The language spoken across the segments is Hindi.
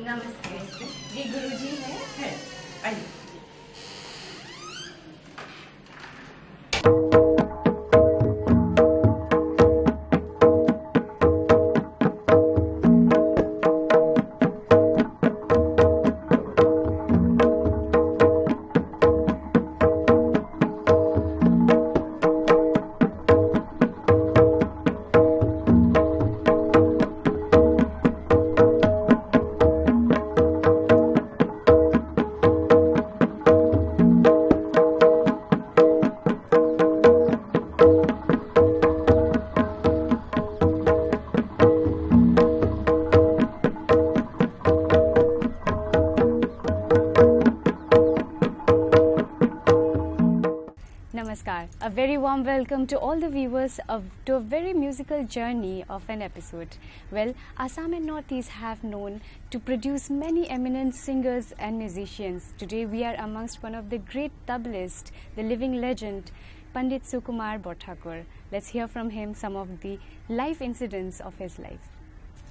नमस्ते जी। गुरुजी है आइए। Namaskar. A very warm welcome to all the viewers to a very musical journey of an episode. Well, Assam and Northeast have known to produce many eminent singers and musicians. Today we are amongst one of the great tablists, the living legend, Pandit Sukumar Bhattakur. Let's hear from him some of the life incidents of his life.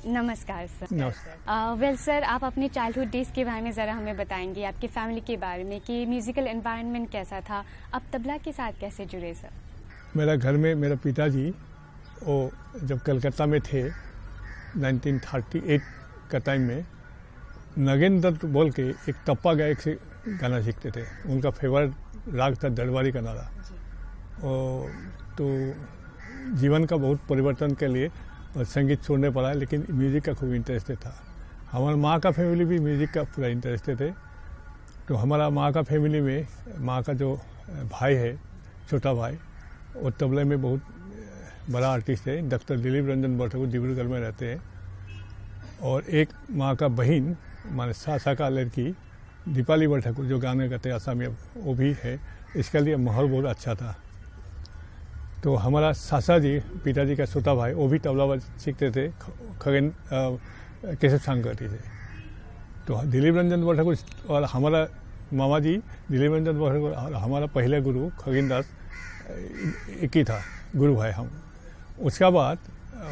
नमस्कार सर। नमस्कार। वेल सर, आप अपने चाइल्डहुड डेज के बारे में ज़रा हमें बताएंगे, आपके फैमिली के बारे में कि म्यूज़िकल एनवायरनमेंट कैसा था, आप तबला के साथ कैसे जुड़े सर? मेरा घर में मेरा पिताजी वो जब कलकत्ता में थे 1938 का टाइम में नगेंद्र दत्त बोल के एक टप्पा गायक से गाना सीखते थे। उनका फेवरेट राग था दरबारी का नारा। तो जीवन का बहुत परिवर्तन के लिए संगीत छोड़ने पड़ा, लेकिन म्यूज़िक का खूब इंटरेस्ट था। हमारा माँ का फैमिली भी म्यूज़िक का पूरा इंटरेस्ट थे। तो हमारा माँ का फैमिली में माँ का जो भाई है, छोटा भाई, वो तबले में बहुत बड़ा आर्टिस्ट है। डॉक्टर दिलीप रंजन बठाकुर डिब्रूगढ़ में रहते हैं। और एक माँ का बहन माने सासा का लड़की दीपाली बठाकुर जो गाने गाते आसामी, वो भी है। इसके लिए माहौल बहुत अच्छा था। तो हमारा सासा जी, पिताजी का छोटा भाई, वो भी तबला सीखते थे, खगेन केशव सांगती थे। तो दिलीप रंजन बठाकुर और हमारा मामा जी दिलीप रंजन बठाकुर और हमारा पहले गुरु खगेन दास एक ही था, गुरु भाई हम। उसके बाद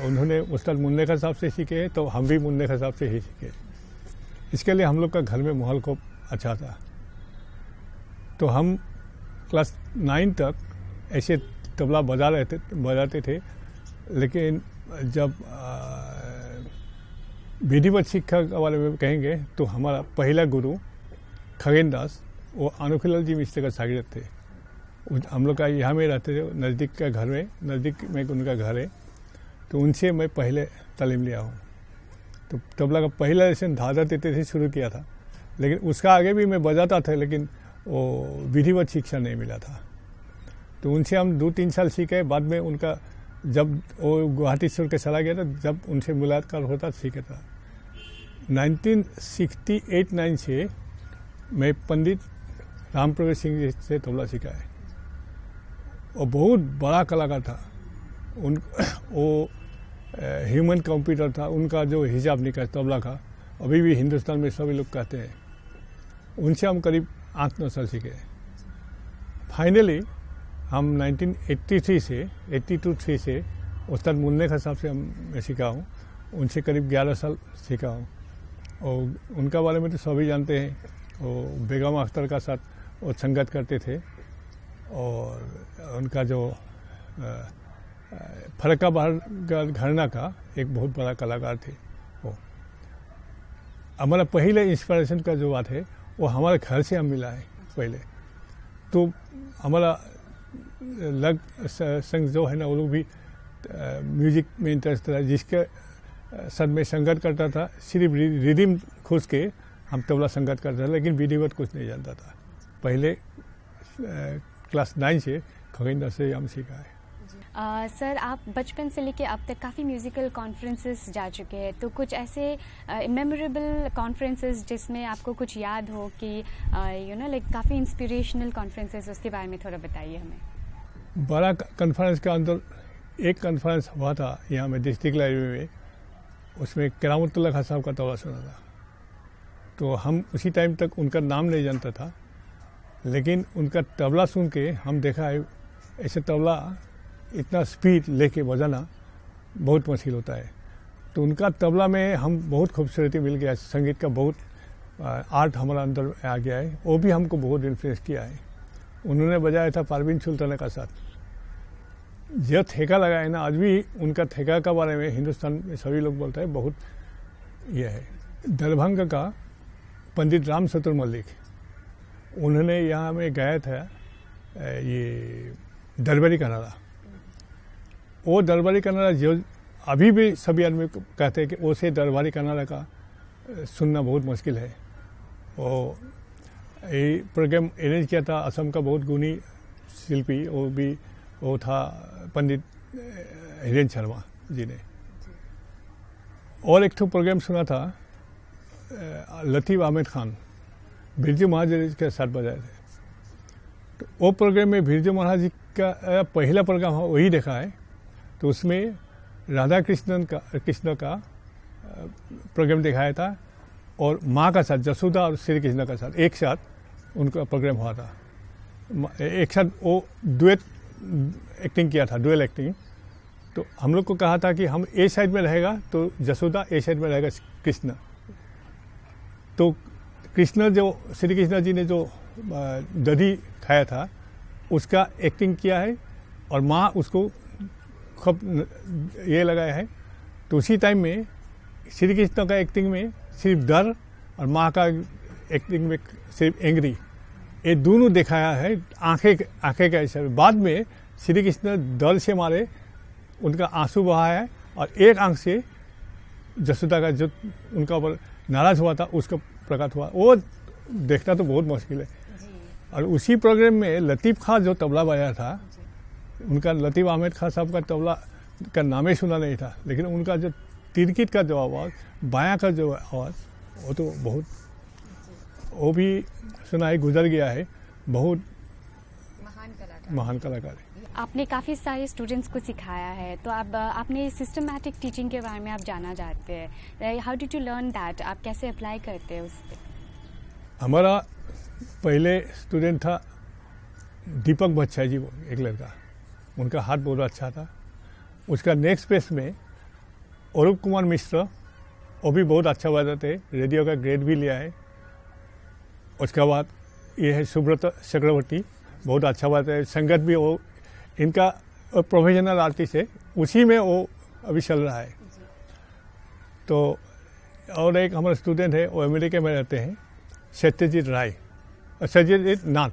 उन्होंने उस्ताद मुन्ने का साहब से सीखे, तो हम भी मुन्ने का साहब से ही सीखे। इसके लिए हम लोग का घर में माहौल खूब अच्छा था। तो हम क्लास 9 तक ऐसे तबला बजाते थे। लेकिन जब विधिवत शिक्षा के बारे में कहेंगे तो हमारा पहला गुरु खगेन दास, वो आनुखीलाल जी मिश्र का शागिर्द थे। हम लोग का यहाँ में रहते थे, नज़दीक में उनका घर है। तो उनसे मैं पहले तालीम लिया हूँ। तो तबला का पहला लेसन धाधा तेते से शुरू किया था, लेकिन उसका आगे भी मैं बजाता था, लेकिन वो विधिवत शिक्षा नहीं मिला था। तो उनसे हम 2-3 साल सीखे। बाद में उनका जब वो गुवाहाटी छोड़ के चला गया था, जब उनसे मुलाकात होता सीखे था। 1968-9 से मैं पंडित राम प्रवेश सिंह जी से तबला सीखा है। वो बहुत बड़ा कलाकार था। वो ह्यूमन कंप्यूटर था। उनका जो हिसाब निकाल तबला का अभी भी हिंदुस्तान में सभी लोग कहते हैं। उनसे हम करीब 8-9 साल सीखे। फाइनली हम 1982 से उस्ताद मुन्ने का साहब से मैं सीखा हूँ। उनसे करीब 11 साल सीखा हूँ। और उनका बारे में तो सभी जानते हैं। वो बेगम अख्तर का साथ वो संगत करते थे। और उनका जो फरक्का बहार घराना का एक बहुत बड़ा कलाकार थे। वो हमारा पहले इंस्पिरेशन का जो बात है, वो हमारे घर से हम मिला है पहले। तो हमारा लग संग जो है ना, वो लोग भी म्यूज़िक में इंटरेस्ट था, जिसके साथ में संगत करता था। सिर्फ रिदम खोज के हम तबला संगत करता था, लेकिन विधिवत कुछ नहीं जानता था। पहले क्लास 9 से खगेन दास से हम सीखा है। सर, आप बचपन से लेके अब तक काफ़ी म्यूज़िकल कॉन्फ्रेंसेस जा चुके हैं, तो कुछ ऐसे मेमोरेबल कॉन्फ्रेंसेस जिसमें आपको कुछ याद हो कि लाइक काफ़ी इंस्पिरेशनल कॉन्फ्रेंसेस, उसके बारे में थोड़ा बताइए हमें। बड़ा कॉन्फ्रेंस के अंदर एक कॉन्फ्रेंस हुआ था यहाँ में डिस्ट्रिक्ट लाइब्रेरी में। उसमें करामतुल्लाह खान साहब का तबला सुना था। तो हम उसी टाइम तक उनका नाम नहीं जानता था, लेकिन उनका तबला सुन के हम देखा है ऐसे तबला इतना स्पीड लेके बजाना बहुत मुश्किल होता है। तो उनका तबला में हम बहुत खूबसूरती मिल गया, संगीत का बहुत आर्ट हमारा अंदर आ गया है, वो भी हमको बहुत इन्फ्लुएंस किया है। उन्होंने बजाया था परवीन सुल्ताना का साथ। जो ठेका लगा है ना, आज भी उनका ठेका का बारे में हिंदुस्तान में सभी लोग बोलते हैं, बहुत ये है। दरभंगा का पंडित राम चतुर मल्लिक, उन्होंने यहाँ में गाया था ये दरबारी कनाडा। वो दरबारी कनाडा जो अभी भी सभी आदमी कहते हैं कि उसे दरबारी कनाडा का सुनना बहुत मुश्किल है। वो ये प्रोग्राम अरेंज किया था असम का बहुत गुणी शिल्पी, वो था पंडित हिरेन शर्मा जी ने। और एक तो प्रोग्राम सुना था लतीफ़ अहमद खान, बिरजू महाराज जी के साथ बजाए थे। तो वो प्रोग्राम में बिरजू महाराज जी का पहला प्रोग्राम वही देखा है। तो उसमें राधा कृष्ण का प्रोग्राम दिखाया था और माँ का साथ, जसोदा और श्री कृष्ण का साथ एक साथ उनका प्रोग्राम हुआ था। एक साथ वो डुएट एक्टिंग किया था, डुएल एक्टिंग। तो हम लोग को कहा था कि हम ए साइड में रहेगा तो जसोदा, ए साइड में रहेगा कृष्ण। तो कृष्ण जो श्री कृष्ण जी ने जो दधी खाया था उसका एक्टिंग किया है और माँ उसको खूब ये लगाया है। तो उसी टाइम में श्री कृष्ण का एक्टिंग में सिर्फ डर और माँ का एक्टिंग में सिर्फ एंग्री, ये दोनों दिखाया है आंखें का हिसाब। बाद में श्री कृष्ण डर से मारे उनका आंसू बहाया है और एक आंख से जसोदा का जो उनका ऊपर नाराज हुआ था उसका प्रकट हुआ। वो देखना तो बहुत मुश्किल है। और उसी प्रोग्राम में लतीफ़ खां जो तबला बजाया था, उनका लतीफ़ अहमद खां साहब का तबला का नाम ही सुना नहीं था, लेकिन उनका जो तिरकित का जो आवाज़, बायां का जो आवाज़, वो तो बहुत, वो भी सुना है, गुजर गया है, बहुत महान कलाकार है। आपने काफ़ी सारे स्टूडेंट्स को सिखाया है, तो आपने सिस्टमैटिक टीचिंग के बारे में आप जानना चाहते हैं। How did you learn that? आप कैसे अप्लाई करते हैं उस पर? हमारा पहले स्टूडेंट था दीपक बच्चा जी, वो एक लड़का, उनका हाथ बहुत अच्छा था। उसका नेक्स्ट पेस में अरूप कुमार मिश्र, वो भी बहुत अच्छा बजाते, रेडियो का ग्रेड भी लिया है। उसके बाद ये है सुब्रत चक्रवर्ती, बहुत अच्छा बजाते हैं, संगत भी वो, इनका प्रोफेशनल आर्टिस्ट है, उसी में वो अभी चल रहा है। तो और एक हमारा स्टूडेंट है, वो अमेरिका में रहते हैं, सत्यजीत नाथ,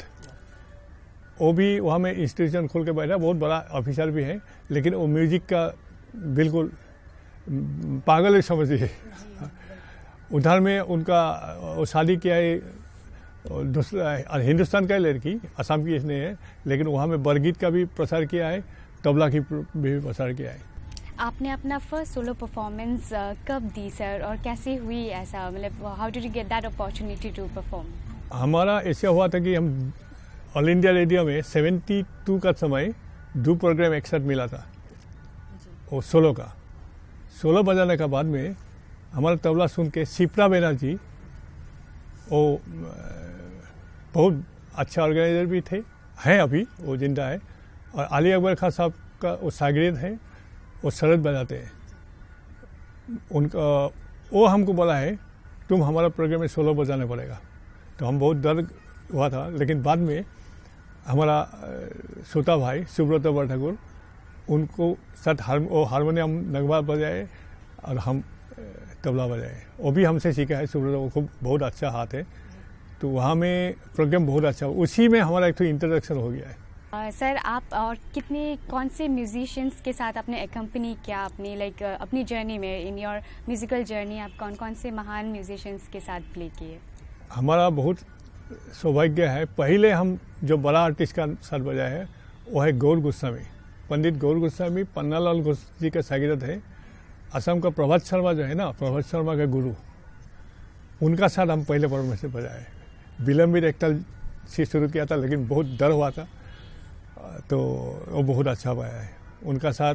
वो भी वहाँ में इंस्टीट्यूशन खोल के बैठा, बहुत बड़ा ऑफिसर भी है, लेकिन वो म्यूजिक का बिल्कुल पागल ही समझिए। उधर में उनका वो शादी किया है दूसरा हिंदुस्तान का लड़की, असम की इसने है, लेकिन वहाँ में बरगीत का भी प्रसार किया है, तबला की भी प्रसार किया है। आपने अपना फर्स्ट सोलो परफॉर्मेंस कब दी सर, और कैसे हुई ऐसा, मतलब how did you get that opportunity to perform? हमारा ऐसा हुआ था कि हम ऑल इंडिया रेडियो में 72 का समय 2 प्रोग्राम एक साथ मिला था, वो सोलो का। सोलो बजाने का बाद में हमारा तबला सुन के शिप्रा बनर्जी, वो बहुत अच्छा ऑर्गेनाइजर भी थे, हैं अभी, वो जिंदा है, और अली अकबर खान साहब का वो शागिर्द है, वो सरद बजाते हैं। उनका वो हमको बोला है तुम हमारा प्रोग्राम में सोलो बजाना पड़ेगा। तो हम बहुत डर हुआ था, लेकिन बाद में हमारा छोटा भाई सुब्रत ठाकुर, उनको साथ हारमोनियम नगवा बजाए और हम तबला बजाए, वो भी हमसे सीखा है। सुब्रत को खूब बहुत अच्छा हाथ है, तो वहाँ में प्रोग्राम बहुत अच्छा, उसी में हमारा एक तो इंट्रोडक्शन हो गया है। सर आप और कौन से म्यूजिशियंस के साथ आपने एकम्पनी किया अपनी अपनी जर्नी में, इन योर म्यूजिकल जर्नी आप कौन कौन से महान म्यूजिशियंस के साथ प्ले किए? हमारा बहुत सौभाग्य है, पहले हम जो बड़ा आर्टिस्ट का साथ बजाए हैं वो है गौर गोस्वामी, पंडित गौर गोस्वामी, पन्नालाल घोष जी का शागिर्द है। असम का प्रभात शर्मा जो है ना, प्रभात शर्मा का गुरु, उनका साथ हम पहले परफॉर्मेंस से बजाए। विलंबित एकताल से शुरू किया था, लेकिन बहुत डर हुआ था, तो वो बहुत अच्छा बजाया है। उनका साथ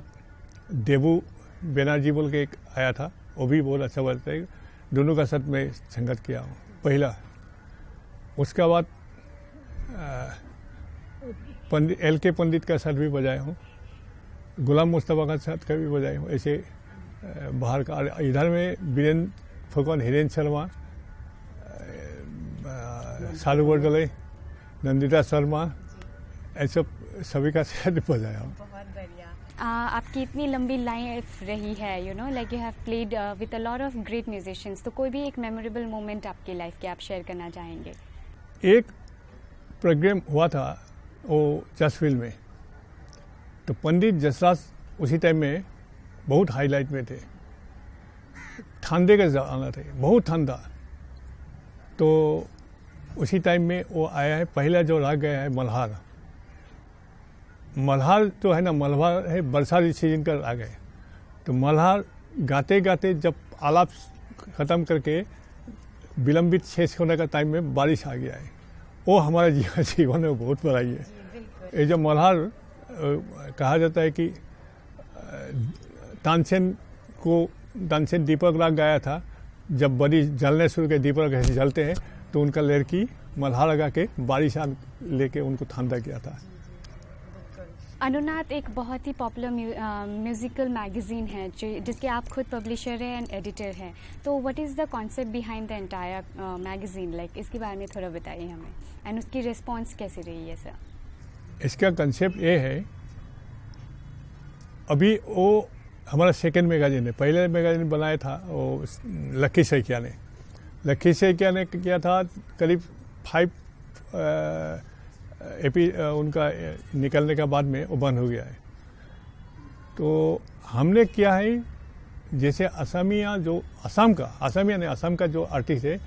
देबू बनर्जी बोल के एक आया था, वो भी बहुत अच्छा बजाता है। दोनों का साथ मैं संगत किया हूँ पहला। उसके बाद पंडित LK पंडित का साथ भी बजाया हूँ, गुलाम मुस्तफ़ा का साथ का भी बजाया हूँ। ऐसे बाहर का। इधर में वीरेंद्र फुकन, हिरेन शर्मा, सालू बरदले, नंदिता शर्मा, ऐसे सभी का शायद बजाया। बहुत बढ़िया। आपकी इतनी लंबी लाइफ रही है, you know, like you have played with a lot of great musicians, तो कोई भी एक मेमोरेबल मोमेंट आपकी लाइफ के आप शेयर करना चाहेंगे? एक प्रोग्राम हुआ था वो जसफील्ड में, तो पंडित जसराज उसी टाइम में बहुत हाईलाइट में थे। ठंडे के ज़माना थे, बहुत ठंडा। तो उसी टाइम में वो आया है, पहला जो राग गया है मल्हार। मल्हार जो है ना, मल्हार है बरसात सीजन का राग है। तो मल्हार गाते गाते जब आलाप ख़त्म करके विलंबित शेष होने का टाइम में बारिश आ गया है। वो हमारे जीवन में बहुत बड़ाई है। ये जो मल्हार कहा जाता है कि तानसेन दीपक राग गाया था। जब बड़ी जलने शुरू के दीपक ऐसे जलते हैं तो उनका लड़की मल्हार लगा के बारिश लेके उनको ठंडा किया था। अनुनाद एक बहुत ही पॉपुलर म्यूजिकल मैगजीन है जिसके आप खुद पब्लिशर हैं एंड एडिटर हैं, तो what is the concept behind the entire magazine, like इसके बारे में थोड़ा बताइए हमें, एंड उसकी रिस्पॉन्स कैसी रही है सर? इसका कंसेप्ट ये है, अभी वो हमारा सेकेंड मैगजीन है। पहले मैगजीन बनाया था वो लक्की सैकिया ने। लक्की सैकिया ने किया था करीब 5 उनका निकलने के बाद में वो बंद हो गया है। तो हमने किया है, जैसे असमिया जो असम का जो आर्टिस्ट है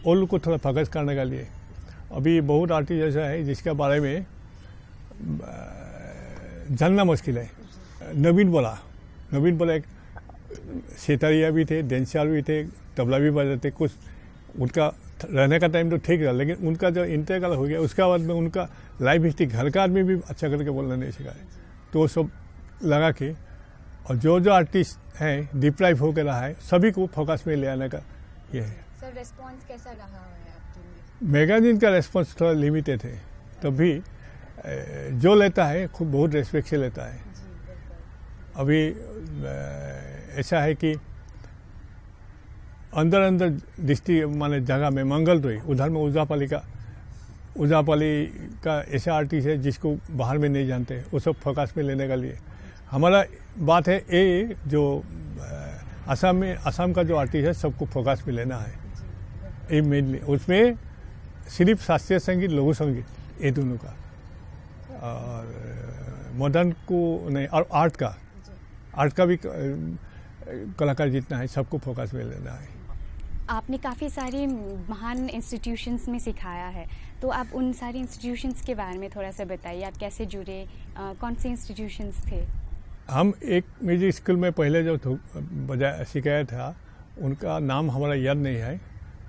वो लोग को थोड़ा फोकस करने के लिए अभी बहुत आर्टिस्ट ऐसा है जिसके बारे में जानना मुश्किल है। नवीन बोला एक सितारिया भी थे, डेंसियार भी थे, तबला भी बजाते कुछ। उनका रहने का टाइम तो ठीक रहा, लेकिन उनका जो इंतकाल हो गया उसके बाद में उनका लाइफ हिस्ट्री घर का आदमी भी अच्छा करके बोलना नहीं सिखाए। तो वो सब लगा के और जो आर्टिस्ट हैं डिप्राइव होकर रहा है सभी को फोकस में ले आने का ये है। सर रिस्पॉन्स कैसा रहा है आपके? मैगजीन का रिस्पॉन्स थोड़ा लिमिटेड है, तब भी जो लेता है खूब बहुत रेस्पेक्ट से लेता है। अभी ऐसा है कि अंदर डिस्ट्रिक्ट माने जगह में मंगलदोई उधर में उजापाली का ऐसा आर्टिस्ट है जिसको बाहर में नहीं जानते, वो सब फोकस में लेने के लिए हमारा बात है। ये जो असम का जो आर्टिस्ट है सबको फोकस में लेना है। ये मेनली उसमें सिर्फ शास्त्रीय संगीत, लघु संगीत, ये दोनों का, और मॉडर्न को नहीं, और आर्ट का भी कलाकार जितना है सबको फोकस में लेना है। आपने काफ़ी सारी महान इंस्टीट्यूशंस में सिखाया है, तो आप उन सारी इंस्टीट्यूशंस के बारे में थोड़ा सा बताइए। आप कैसे जुड़े, कौन से इंस्टीट्यूशंस थे? हम एक म्यूजिक स्कूल में पहले जो सिखाया था उनका नाम हमारा याद नहीं है,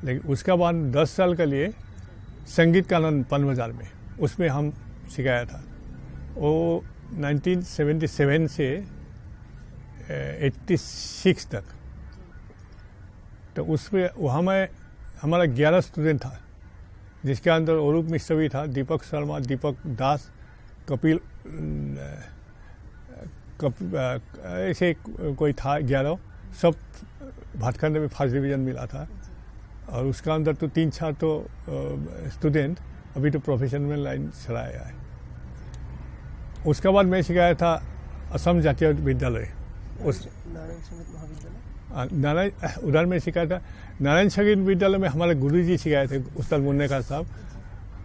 लेकिन उसका बाद 10 साल के लिए संगीत कानून पन बाजार में उसमें हम सिखाया था। वो 1977 से 86 तक। तो उसमें वहाँ में हमारा 11 स्टूडेंट था, जिसके अंदर अरूप मिश्र भी था, दीपक शर्मा, दीपक दास, कपिल ऐसे कोई था 11। सब भाटखंडे में फर्स्ट डिवीज़न मिला था। और उसका अंदर तो 3-4 तो स्टूडेंट अभी तो प्रोफेशन में लाइन चलाया है। उसके बाद मैं सिखाया था असम जातीय विद्यालय, उस नारायण उधर में सिखाया था। नारायण संगीत विद्यालय में हमारे गुरुजी सिखाए थे, उस्ताद मुन्ने खान साहब।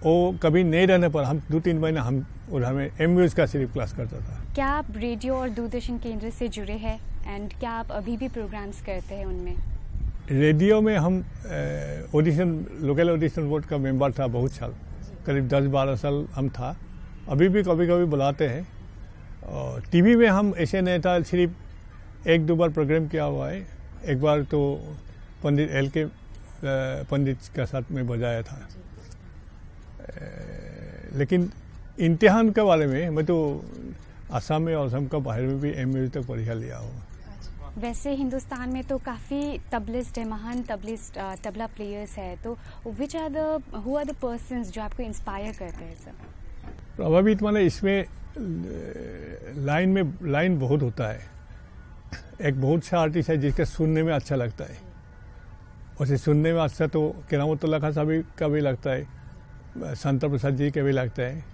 वो कभी नहीं रहने पर हम 2-3 महीने हम उधर में एमयूज का सिर्फ क्लास करता था। क्या आप रेडियो और दूरदर्शन केंद्र से जुड़े हैं, एंड क्या आप अभी भी प्रोग्राम्स करते हैं उनमें? रेडियो में हम ऑडिशन, लोकल ऑडिशन बोर्ड का मेंबर था बहुत साल, करीब 10-12 साल हम था। अभी भी कभी कभी बुलाते हैं। और टीवी में हम ऐसे नहीं था, सिर्फ 1-2 बार प्रोग्राम किया हुआ है। एक बार तो पंडित LK पंडित के साथ में बजाया था। लेकिन इम्तिहान के बारे में मैं तो असम में और असम का बाहर में भी MA तक परीक्षा लिया हुआ। वैसे हिंदुस्तान में तो काफ़ी तबलिस्ट है, महान तबलिस्ट तबला प्लेयर्स है, तो हु आर द पर्सन्स जो आपको इंस्पायर करते हैं सर? प्रभावित माने इसमें लाइन बहुत होता है। एक बहुत सा आर्टिस्ट है जिसके सुनने में अच्छा लगता है, उसे सुनने में अच्छा तो केरामतुल्लाह खान साहब का भी लगता है, शंकर प्रसाद जी का भी लगता है।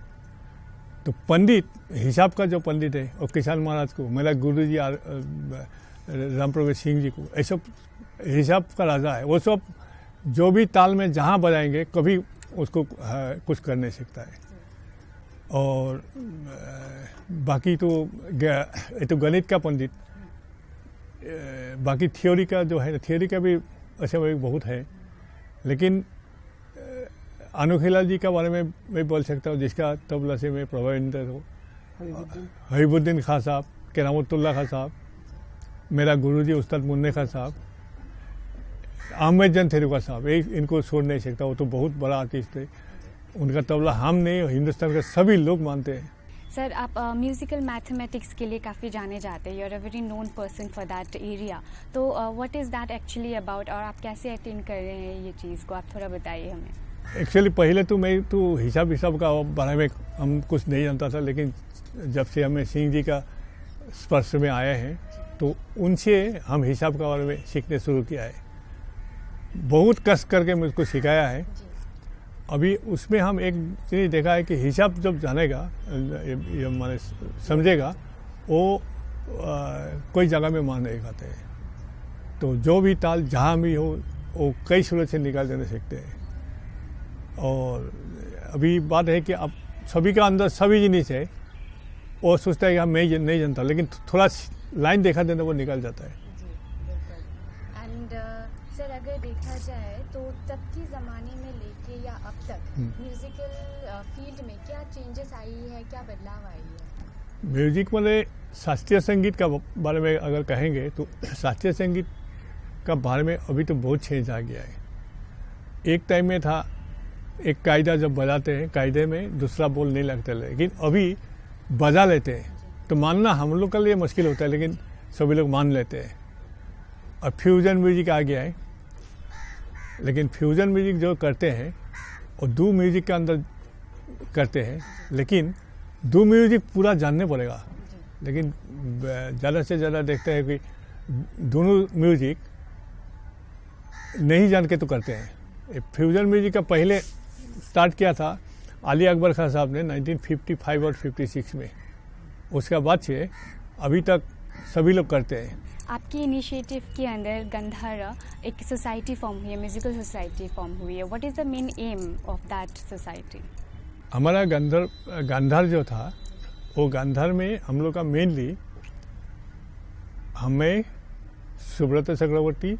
तो पंडित हिसाब का जो पंडित है और किसान महाराज को, मेरा गुरु जी राम प्रवेश सिंह जी को, ऐसा हिसाब का राजा है। वो सब जो भी ताल में जहाँ बजाएंगे कभी उसको कुछ कर नहीं सकता है। और बाकी तो ये तो गणित का पंडित, बाकी थ्योरी का जो है, थ्योरी का भी ऐसे बहुत है। लेकिन अनोखीलाल जी के बारे में मैं बोल सकता हूँ, जिसका तबला से मैं प्रभावित हूँ। हबीबुद्दीन खां साहब, केरामतुल्लाह खां साहब, मेरा गुरुजी उस्ताद मुन्ने खां साहब, अहमद जन थेरुका साहब, इनको छोड़ नहीं सकता। वो तो बहुत बड़ा आर्टिस्ट है, उनका तबला हम नहीं, हिंदुस्तान के सभी लोग मानते हैं। सर, आप म्यूज़िकल मैथमेटिक्स के लिए काफ़ी जाने जाते हैं, you are a very known person for that area. तो what is that actually about, और आप कैसे अटेंड कर रहे हैं ये चीज़ को, आप थोड़ा बताइए हमें। एक्चुअली पहले तो मैं तो हिसाब का बारे में हम कुछ नहीं जानता था, लेकिन जब से हमें सिंह जी का स्पर्श में आए हैं तो उनसे हम हिसाब का बारे में सीखने शुरू किया है। बहुत कष्ट करके मुझको सिखाया है। अभी उसमें हम एक चीज़ देखा है कि हिसाब जब जानेगा, माने समझेगा, वो कोई जगह में मान नहीं खाते हैं। तो जो भी ताल जहाँ भी हो वो कई सूरत से निकाल देने सीखते हैं। और अभी बात है कि अब सभी का अंदर सभी जिनिस है, वो सोचता है कि हम मैं नहीं जानता, लेकिन थोड़ा लाइन देखा देना वो निकल जाता है। जी बिल्कुल। एंड सर, अगर देखा जाए तो तब के ज़माने में लेके या अब तक म्यूज़िकल फील्ड में क्या चेंजेस आई है, क्या बदलाव आई है? म्यूजिक वाले शास्त्रीय संगीत का बारे में अगर कहेंगे तो शास्त्रीय संगीत का बारे में अभी तो बहुत चेंज आ गया है। एक टाइम में था, एक कायदा जब बजाते हैं, कायदे में दूसरा बोल नहीं लगता, लेकिन अभी बजा लेते हैं तो मानना हम लोग के लिए मुश्किल होता है, लेकिन सभी लोग मान लेते हैं। और फ्यूजन म्यूजिक आ गया है, लेकिन फ्यूजन म्यूजिक जो करते हैं और दो म्यूजिक के अंदर करते हैं, लेकिन दो म्यूजिक पूरा जानने पड़ेगा। लेकिन ज़्यादा से ज़्यादा देखते हैं कि दोनों म्यूजिक नहीं जान के तो करते हैं। फ्यूजन म्यूजिक का पहले स्टार्ट किया था अली अकबर खान साहब ने 1955 और 56 में। उसके बाद से अभी तक सभी लोग करते हैं। आपकी इनिशिएटिव के अंदर गंधर्व एक सोसाइटी फॉर्म हुई है, म्यूजिकल सोसाइटी फॉर्म हुई है। What is the main M of that society? हमारा गांधार जो था, वो गांधार में हम लोग का मेनली हमें सुब्रत चक्रवर्ती,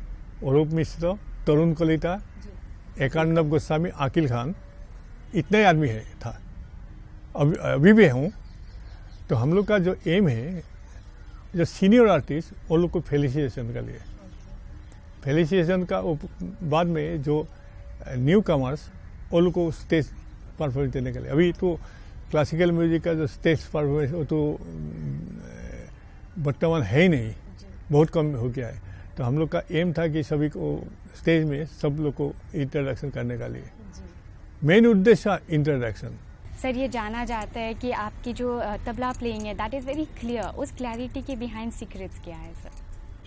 अरूप मिश्र, तरुण कलिता, एकानंद गोस्वामी, आकिल खान, इतने आदमी है था। अभी भी हूँ। तो हम लोग का जो एम है, जो सीनियर आर्टिस्ट वो लोग को फेलिसिटेशन का लिए, फेलिसिटेशन का बाद में जो न्यू कमर्स वो लोग को स्टेज परफॉर्मेंस देने के लिए। अभी तो क्लासिकल म्यूजिक का जो स्टेज परफॉर्मेंस वो तो वर्तमान है ही नहीं, बहुत कम हो गया है। तो हम लोग का एम था कि सभी को स्टेज में सब लोग को इंट्रोडक्शन करने का लिए, मेन उद्देश्य इंट्रोडक्शन। सर, ये जाना जाता है कि आपकी जो तबला प्लेइंग है दैट इज़ वेरी क्लियर, उस क्लैरिटी के बिहाइंड सीक्रेट्स क्या है सर?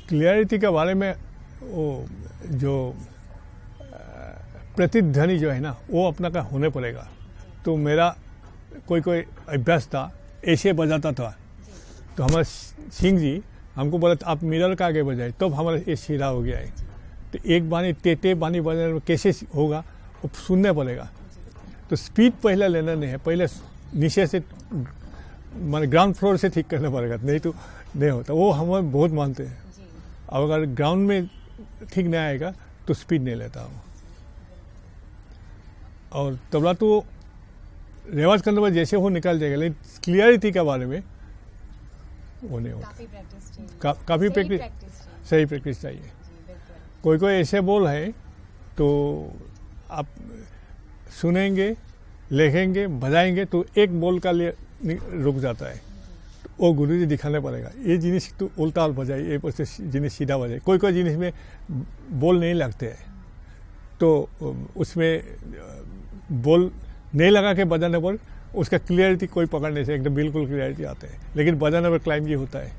क्लियरिटी के बारे में वो जो प्रतिध्वनि जो है ना, वो अपना का होने पड़ेगा। तो मेरा कोई अभ्यास था, ऐसे बजाता था, तो हमारा सिंह जी हमको बोला आप मिरर का आगे बजाए, तब हमारा ये सीधा हो गया है। तो एक बानी टेटे बानी बजाने में कैसे होगा वो सुनने पड़ेगा। तो स्पीड पहले लेना नहीं है, पहले नीचे से माने ग्राउंड फ्लोर से ठीक करना पड़ेगा, नहीं तो नहीं होता। वो हम बहुत मानते हैं। अब अगर ग्राउंड में ठीक नहीं आएगा तो स्पीड नहीं लेता हूँ। और तबला तो रिवाज करने पर जैसे हो निकल जाएगा, लेकिन क्लियरिटी के बारे में वो नहीं होता। काफ़ी प्रैक्टिस, सही प्रैक्टिस चाहिए। कोई ऐसे बोल है तो आप सुनेंगे, लिखेंगे, बजाएंगे तो एक बोल का लिए रुक जाता है। तो वो गुरु जी दिखाने पड़ेगा, ये जिनिस तो उल्टा बजाए, ये जिनिस सीधा बजाए। कोई जिनिस में बोल नहीं लगते हैं, तो उसमें बोल नहीं लगा के बजाने पर उसका क्लियरिटी कोई पकड़ नहीं सकता, एकदम बिल्कुल क्लियरिटी आते हैं। लेकिन बजाने पर क्लाइम ये होता है।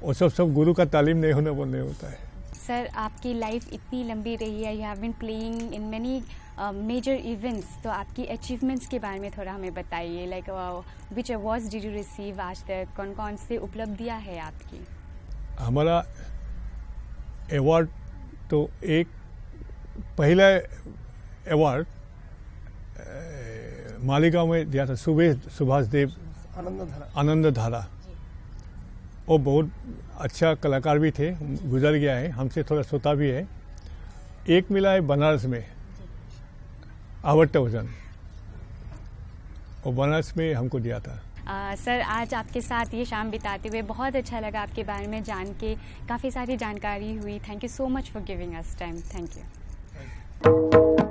वो सब गुरु का तालीम नहीं होने पर नहीं होता है। सर, आपकी लाइफ इतनी लंबी रही है, you have been playing in many major events, तो आपकी अचीवमेंट्स के बारे में थोड़ा हमें बताइए। Like which awards did you receive आज तक, कौन कौन से उपलब्धियां है आपकी? हमारा अवार्ड तो एक पहला अवार्ड मालीगांव में दिया था, सुभाष देव आनंद धारा। वो बहुत अच्छा कलाकार भी थे, गुजर गया है, हमसे थोड़ा छोटा भी है। एक मिला है बनारस में, आवट वजन, और बनारस में हमको दिया था। सर, आज आपके साथ ये शाम बिताते हुए बहुत अच्छा लगा, आपके बारे में जान के काफ़ी सारी जानकारी हुई। Thank you so much for giving us time. Thank you.